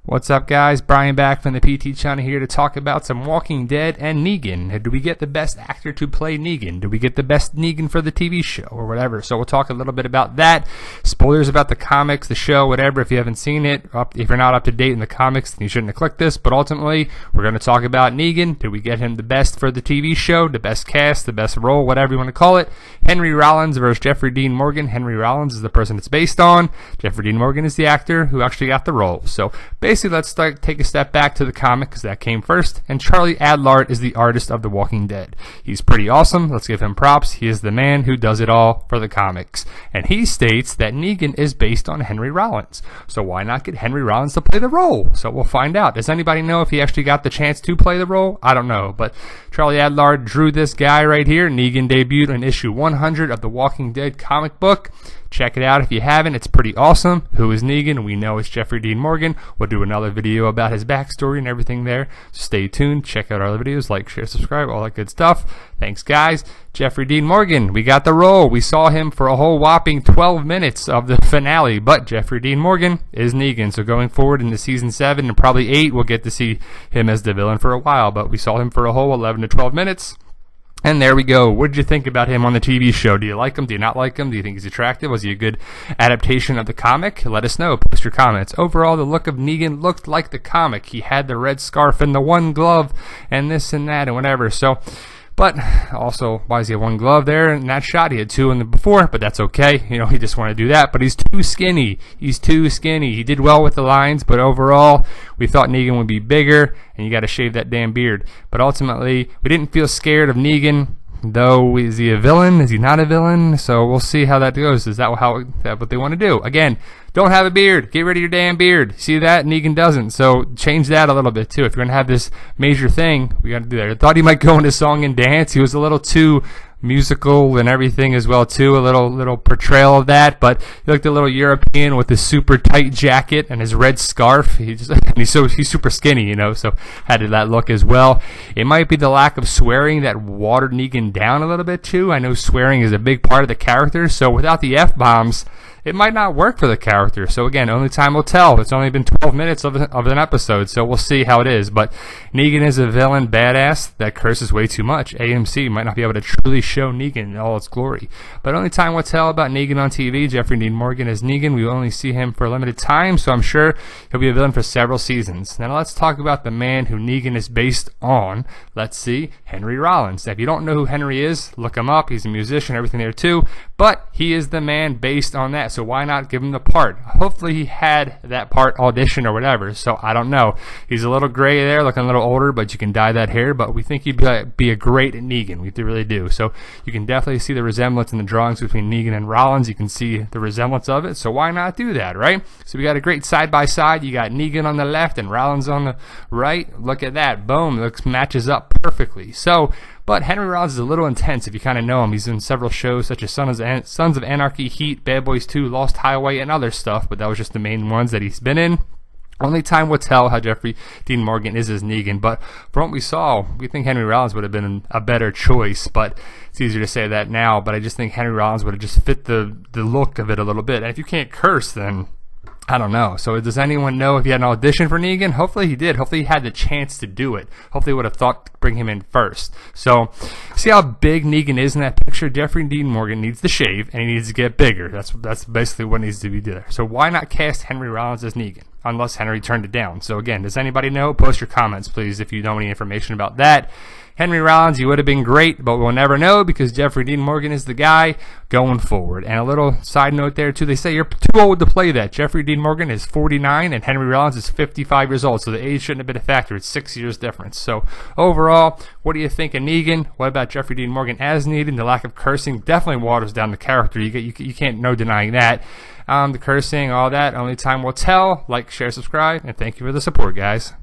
What's up, guys? Brian back from the PT channel here to talk about some Walking Dead and Negan. Do we get the best actor to play Negan? Do we get the best Negan for the TV show or whatever? So we'll talk a little bit about that. Spoilers about the comics, the show, whatever. If you haven't seen it, if you're not up to date in the comics, then you shouldn't have clicked this. But ultimately, we're going to talk about Negan. Do we get him the best for the TV show, the best cast, the best role, whatever you want to call it? Henry Rollins versus Jeffrey Dean Morgan. Henry Rollins is the person it's based on. Jeffrey Dean Morgan is the actor who actually got the role. So basically, let's take a step back to the comic because that came first. And Charlie Adlard is the artist of The Walking Dead. He's pretty awesome. Let's give him props. He is the man who does it all for the comics. And he states that Negan is based on Henry Rollins. So why not get Henry Rollins to play the role? So we'll find out. Does anybody know if he actually got the chance to play the role? I don't know. But Charlie Adlard drew this guy right here. Negan debuted in issue 100 of The Walking Dead comic book. Check it out if you haven't. It's pretty awesome. Who is Negan? We know it's Jeffrey Dean Morgan. We'll do another video about his backstory and everything there. So stay tuned. Check out our other videos. Like, share, subscribe, all that good stuff. Thanks, guys. Jeffrey Dean Morgan. We got the role. We saw him for a whole whopping 12 minutes of the finale. But Jeffrey Dean Morgan is Negan. So going forward into season 7 and probably 8, we'll get to see him as the villain for a while. But we saw him for a whole 11 to 12 minutes. And there we go. What did you think about him on the TV show? Do you like him? Do you not like him? Do you think he's attractive? Was he a good adaptation of the comic? Let us know. Post your comments. Overall, the look of Negan looked like the comic. He had the red scarf and the one glove and this and that and whatever. So, but also, why does he have one glove there in that shot? He had two in the before, but that's okay. You know, he just wanted to do that. But he's too skinny. He's too skinny. He did well with the lines, but overall, we thought Negan would be bigger, and you got to shave that damn beard. But ultimately, we didn't feel scared of Negan. Though, is he a villain? Is he not a villain? So we'll see how that goes. Is that what they want to do? Again, don't have a beard. Get rid of your damn beard. See that? Negan doesn't. So change that a little bit too. If you're going to have this major thing, we got to do that. I thought he might go into song and dance. He was a little too musical and everything as well too, a little portrayal of that, but he looked a little European with his super tight jacket and his red scarf. He's super skinny, you know, so had that look as well. It might be the lack of swearing that watered Negan down a little bit too. I know swearing is a big part of the character, so without the F-bombs, it might not work for the character. So again, only time will tell. It's only been 12 minutes of an episode, so we'll see how it is. But Negan is a villain badass that curses way too much. AMC might not be able to truly show Negan in all its glory. But only time will tell about Negan on TV. Jeffrey Dean Morgan is Negan. We will only see him for a limited time, so I'm sure he'll be a villain for several seasons. Now let's talk about the man who Negan is based on. Let's see, Henry Rollins. Now, if you don't know who Henry is, look him up. He's a musician, everything there too. But he is the man based on that. So why not give him the part? Hopefully he had that part audition or whatever. So I don't know. He's a little gray there, looking a little older, but you can dye that hair. But we think he'd be a great Negan. We really do. So you can definitely see the resemblance in the drawings between Negan and Rollins. You can see the resemblance of it. So why not do that, right? So we got a great side by side. You got Negan on the left and Rollins on the right. Look at that. Boom. Looks matches up perfectly. So, but Henry Rollins is a little intense if you kind of know him. He's in several shows such as Sons of Anarchy, Heat, Bad Boys 2, Lost Highway, and other stuff, but that was just the main ones that he's been in. Only time will tell how Jeffrey Dean Morgan is as Negan, but from what we saw, we think Henry Rollins would have been a better choice, but it's easier to say that now, but I just think Henry Rollins would have just fit the look of it a little bit. And if you can't curse, then I don't know. So does anyone know if he had an audition for Negan? Hopefully he did. Hopefully he had the chance to do it. Hopefully he would have thought to bring him in first. So see how big Negan is in that picture? Jeffrey Dean Morgan needs to shave and he needs to get bigger. That's basically what needs to be there. So why not cast Henry Rollins as Negan? Unless Henry turned it down. So again, does anybody know? Post your comments, please, if you know any information about that. Henry Rollins, he would have been great, but we'll never know because Jeffrey Dean Morgan is the guy going forward. And a little side note there, too. They say you're too old to play that. Jeffrey Dean Morgan is 49 and Henry Rollins is 55 years old, so the age shouldn't have been a factor. It's 6 years difference. So overall, what do you think of Negan? What about Jeffrey Dean Morgan as Negan? The lack of cursing definitely waters down the character. You can't, no denying that. The cursing, all that, only time will tell. Like, share, subscribe, and thank you for the support, guys.